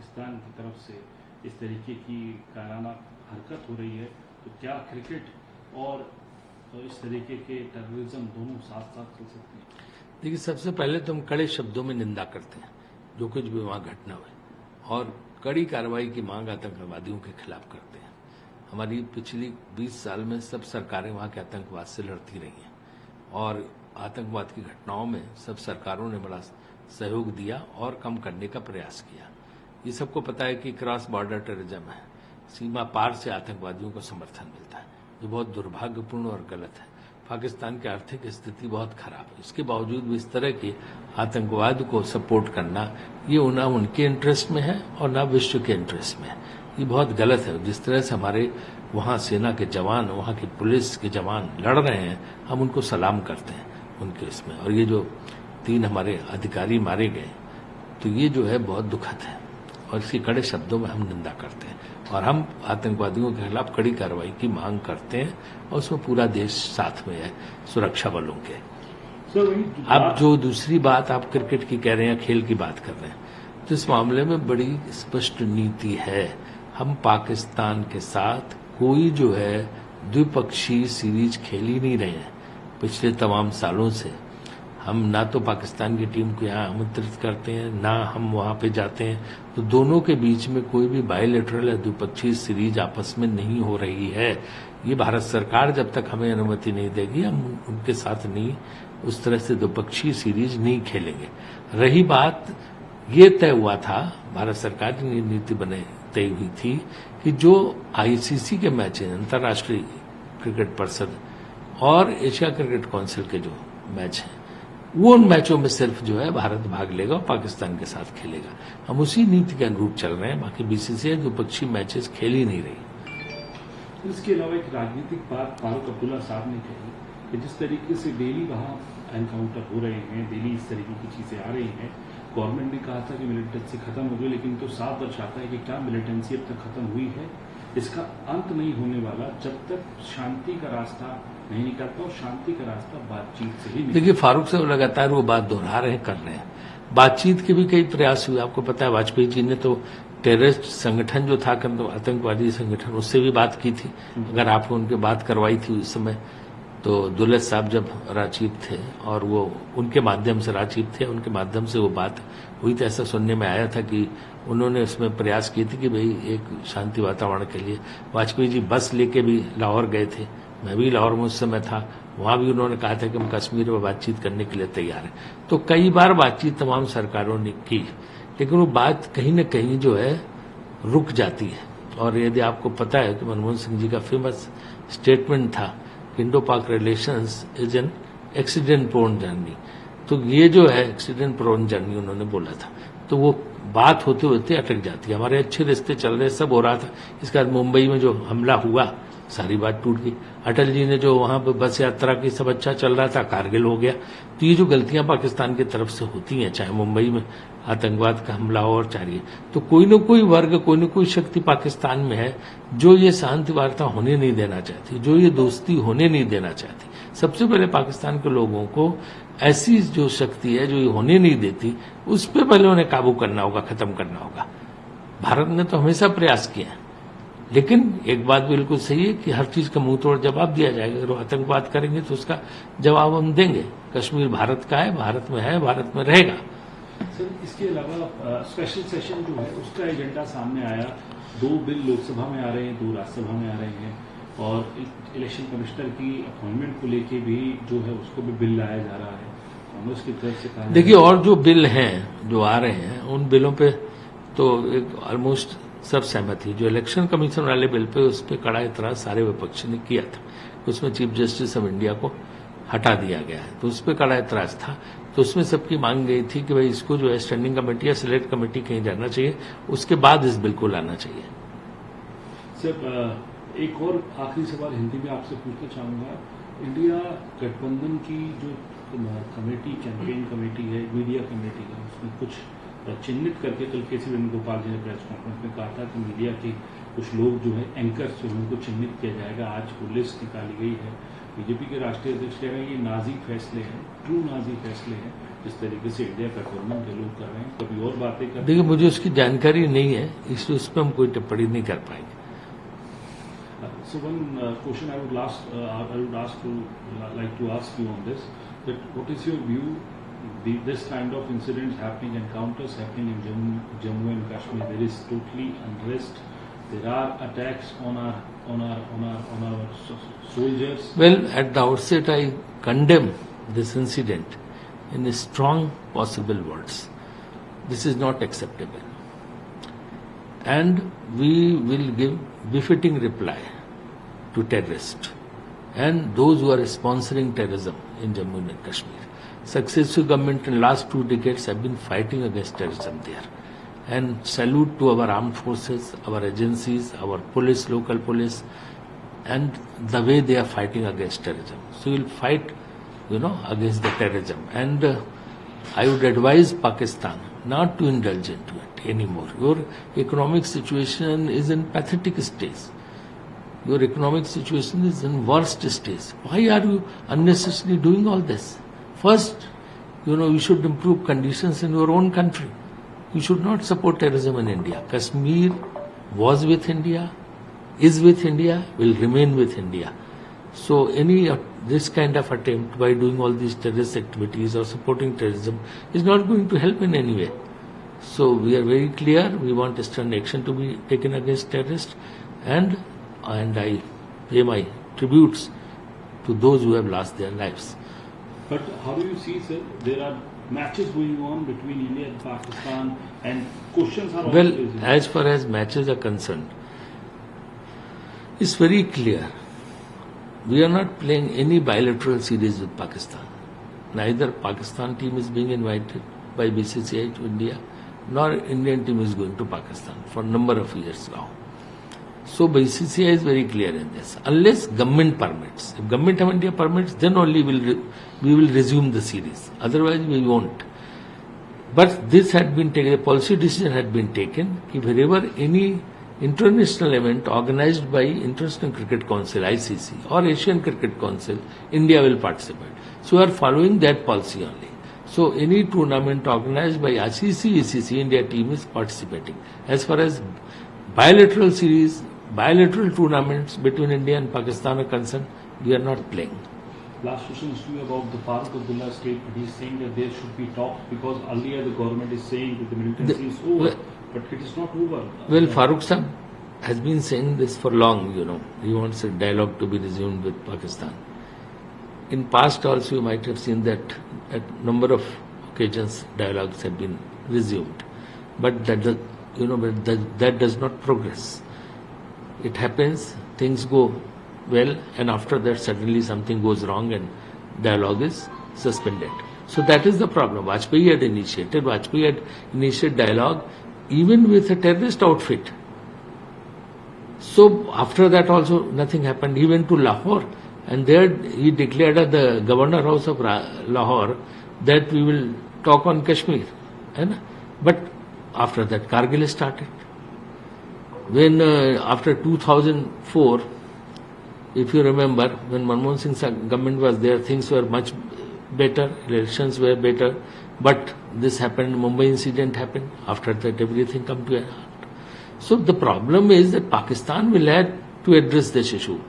पाकिस्तान की तरफ से इस तरीके की कायराना हरकत हो रही है, तो क्या क्रिकेट और इस तरीके के टेररिज्म दोनों साथ साथ चल सकते हैं? देखिए, सबसे पहले तो हम कड़े शब्दों में निंदा करते हैं जो कुछ भी वहां घटना हुई, और कड़ी कार्रवाई की मांग आतंकवादियों के खिलाफ करते हैं। हमारी पिछली 20 साल में सब सरकारें वहां के आतंकवाद से लड़ती रही हैं, और आतंकवाद की घटनाओं में सब सरकारों ने बड़ा सहयोग दिया और कम करने का प्रयास किया। ये सबको पता है कि क्रॉस बॉर्डर टेररिज्म है, सीमा पार से आतंकवादियों को समर्थन मिलता है, जो बहुत दुर्भाग्यपूर्ण और गलत है। पाकिस्तान की आर्थिक स्थिति बहुत खराब है, इसके बावजूद भी इस तरह के आतंकवाद को सपोर्ट करना, ये ना उनके इंटरेस्ट में है और ना विश्व के इंटरेस्ट में है। ये बहुत गलत है। जिस तरह से हमारे वहां सेना के जवान, वहां की पुलिस के जवान लड़ रहे हैं, हम उनको सलाम करते हैं उनके इसमें। और ये जो 3 हमारे अधिकारी मारे गए, तो ये जो है बहुत दुखद है, और इसके कड़े शब्दों में हम निंदा करते हैं, और हम आतंकवादियों के खिलाफ कड़ी कार्रवाई की मांग करते हैं, और उसमें पूरा देश साथ में है, सुरक्षा बलों के। अब जो दूसरी बात आप क्रिकेट की कह रहे हैं, खेल की बात कर रहे हैं, तो इस मामले में बड़ी स्पष्ट नीति है। हम पाकिस्तान के साथ कोई जो है द्विपक्षीय सीरीज खेल ही नहीं रहे हैं पिछले तमाम सालों से। हम ना तो पाकिस्तान की टीम को यहाँ आमंत्रित करते हैं, ना हम वहां पे जाते हैं, तो दोनों के बीच में कोई भी बायलैटरल या द्विपक्षीय सीरीज आपस में नहीं हो रही है। ये भारत सरकार जब तक हमें अनुमति नहीं देगी, हम उनके साथ नहीं उस तरह से द्विपक्षीय सीरीज नहीं खेलेंगे। रही बात, ये तय हुआ था, भारत सरकार की नीति तय हुई थी कि जो आईसीसी के मैच हैं, अंतर्राष्ट्रीय क्रिकेट परिषद और एशिया क्रिकेट काउंसिल के जो मैच हैं, वो उन मैचों में सिर्फ जो है भारत भाग लेगा और पाकिस्तान के साथ खेलेगा। हम उसी नीति के अनुरूप चल रहे हैं। बाकी बीसीसीआई द्विपक्षीय मैचेस खेल ही नहीं रही। इसके अलावा एक राजनीतिक बात फारूक अब्दुल्ला साहब ने कही कि जिस तरीके से डेली वहां एनकाउंटर हो रहे हैं, डेली इस तरीके की चीजें आ रही हैं, गवर्नमेंट ने कहा था कि मिलिटेंसी खत्म हो गई, लेकिन तो साफ दर्शाता है कि क्या मिलिटेंसी अब तक खत्म हुई है? इसका अंत नहीं होने वाला जब तक शांति का रास्ता नहीं निकलता, और शांति का रास्ता बातचीत से ही। देखिए, फारूक साहब लगातार वो बात दोहरा रहे हैं, कर रहे हैं। बातचीत के भी कई प्रयास हुए। आपको पता है, वाजपेयी जी ने तो टेररिस्ट संगठन जो था, आतंकवादी संगठन, उससे भी बात की थी। अगर आपने उनके बात करवाई थी उस समय, तो दुल्लत साहब जब राचीफ थे और वो उनके माध्यम से राचीफ थे, उनके माध्यम से वो बात हुई थी। ऐसा सुनने में आया था कि उन्होंने उसमें प्रयास किए थे कि भाई एक शांति वातावरण के लिए। वाजपेयी जी बस लेके भी लाहौर गए थे, मैं भी लाहौर में उस समय था, वहां भी उन्होंने कहा था कि हम कश्मीर में बातचीत करने के लिए तैयार हैं। तो कई बार बातचीत तमाम सरकारों ने की, लेकिन वो बात कहीं न कहीं जो है रुक जाती है। और यदि आपको पता है कि मनमोहन सिंह जी का फेमस स्टेटमेंट था, Indo Pak relations is an accident prone journey, तो ये जो है एक्सीडेंट प्रोन जर्नी उन्होंने बोला था, तो वो बात होते होते अटक जाती है। हमारे अच्छे रिश्ते चल रहे, सब हो रहा था, इसके बाद मुंबई में जो हमला हुआ, सारी बात टूट गई। अटल जी ने जो वहां पर बस यात्रा की, सब अच्छा चल रहा था, कारगिल हो गया। तो ये जो गलतियां पाकिस्तान की तरफ से होती हैं, चाहे मुंबई में आतंकवाद का हमला हो और चाहिए, तो कोई न कोई वर्ग, कोई न कोई शक्ति पाकिस्तान में है जो ये शांति वार्ता होने नहीं देना चाहती, जो ये दोस्ती होने नहीं देना चाहती। सबसे पहले पाकिस्तान के लोगों को ऐसी जो शक्ति है जो ये होने नहीं देती, उस पर पहले उन्हें काबू करना होगा, खत्म करना होगा। भारत ने तो हमेशा प्रयास किया है, लेकिन एक बात बिल्कुल सही है कि हर चीज का मुंह तोड़ जवाब दिया जाएगा। अगर वो आतंकवाद करेंगे तो उसका जवाब हम देंगे। कश्मीर भारत का है, भारत में रहेगा। सर, इसके अलावा स्पेशल सेशन जो है उसका एजेंडा सामने आया। 2 बिल लोकसभा में आ रहे हैं, 2 राज्यसभा में आ रहे हैं, और इलेक्शन कमिश्नर की अपॉइंटमेंट को लेके भी जो है उसको भी बिल लाया जा रहा है कांग्रेस की तरफ से। कहा देखिए, और जो बिल हैं जो आ रहे हैं, उन बिलों पे तो एक ऑलमोस्ट सब सहमति। जो इलेक्शन कमीशन वाले बिल पे, उस पर कड़ा एतराज सारे विपक्ष ने किया था। उसमें चीफ जस्टिस ऑफ इंडिया को हटा दिया गया है, तो उस पर कड़ा एतराज था। तो उसमें सबकी मांग गई थी कि भाई इसको जो है स्टैंडिंग कमेटी या सिलेक्ट कमेटी कहीं जाना चाहिए, उसके बाद इस बिल को लाना चाहिए। सर, एक और आखिरी सवाल हिंदी में आपसे पूछना चाहूंगा। इंडिया गठबंधन की जो कमेटी, कैंपेन कमेटी है, मीडिया कमेटी है, उसमें कुछ चिन्हित करके कल केसी वेणुगोपाल जी ने प्रेस कॉन्फ्रेंस में कहा था कि मीडिया के कुछ लोग जो है एंकर्स जो है उनको चिन्हित किया जाएगा। आज वो लिस्ट निकाली गई है, बीजेपी के राष्ट्रीय अध्यक्ष कह रहे हैं ये नाजी फैसले हैं, ट्रू नाजी फैसले हैं जिस तरीके से इंडिया का गवर्नमेंट के लोग कर रहे हैं। कभी और बातें कर, देखिए मुझे उसकी जानकारी नहीं है, इसलिए उस पर हम कोई टिप्पणी नहीं कर पाएंगे। So one question I would like to ask you on this, that what is your view, this kind of incidents happening, encounters happening in Jammu and Kashmir, there is totally unrest, there are attacks on our soldiers. Well, at the outset I condemn this incident in strong possible words. This is not acceptable. And we will give befitting reply to terrorists and those who are sponsoring terrorism in Jammu and Kashmir. Successive government in last 2 decades have been fighting against terrorism there. And salute to our armed forces, our agencies, our police, local police, and the way they are fighting against terrorism. So we'll fight, against the terrorism. And I would advise Pakistan not to indulge into it anymore. Your economic situation is in pathetic stage. Your economic situation is in worst stage. Why are you unnecessarily doing all this? First, you should improve conditions in your own country. You should not support terrorism in India. Kashmir was with India, is with India, will remain with India. So this kind of attempt by doing all these terrorist activities or supporting terrorism is not going to help in any way. So we are very clear, we want stern action to be taken against terrorists, and I pay my tributes to those who have lost their lives. But how do you see, sir, there are matches going on between India and Pakistan, and questions are Well, always raised. as far as matches are concerned, it's very clear. We are not playing any bilateral series with Pakistan. Neither Pakistan team is being invited by BCCI to India, nor Indian team is going to Pakistan for a number of years now. So BCCI is very clear in this. Unless government permits, if government of India permits, then only we will resume the series. Otherwise, we won't. But this had been taken, a policy decision had been taken, that wherever any international event organized by International Cricket Council, ICC, or Asian Cricket Council, India will participate. So we are following that policy only. So any tournament organized by ICC, ECC, India team is participating. As far as bilateral series, bilateral tournaments between India and Pakistan are concerned, we are not playing. Last question is to you about the Farooq Abdullah statement. He is saying that there should be talks because earlier the government is saying that the militancy is over, but it is not over. Well, Farooq Sahib has been saying this for long, He wants a dialogue to be resumed with Pakistan. In past also you might have seen that at number of occasions dialogues have been resumed. But that does not progress. It happens, things go well, and after that suddenly something goes wrong and dialogue is suspended. So that is the problem. Vajpayee had initiated dialogue even with a terrorist outfit. So after that also nothing happened. He went to Lahore, and there he declared at the Governor House of Lahore that we will talk on Kashmir. But after that Kargil started. When after 2004, if you remember, when Manmohan Singh's government was there, things were much better, elections were better, but this happened, Mumbai incident happened. After that everything come to an end. So the problem is that Pakistan will have to address this issue.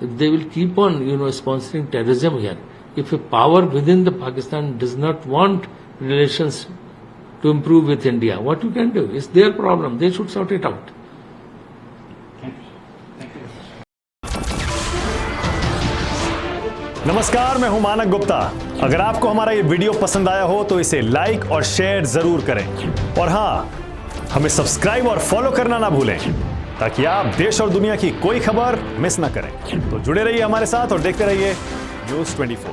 If they will keep on, sponsoring terrorism here, if a power within the Pakistan does not want relations to improve with India, what you can do? It's their problem. They should sort it out. नमस्कार, मैं हूं मानक गुप्ता। अगर आपको हमारा ये video पसंद आया हो तो इसे लाइक और शेयर जरूर करें, और हां, हमें सब्सक्राइब और फॉलो करना ना भूलें ताकि आप देश और दुनिया की कोई खबर मिस ना करें। तो जुड़े रहिए हमारे साथ और देखते रहिए न्यूज़ 24।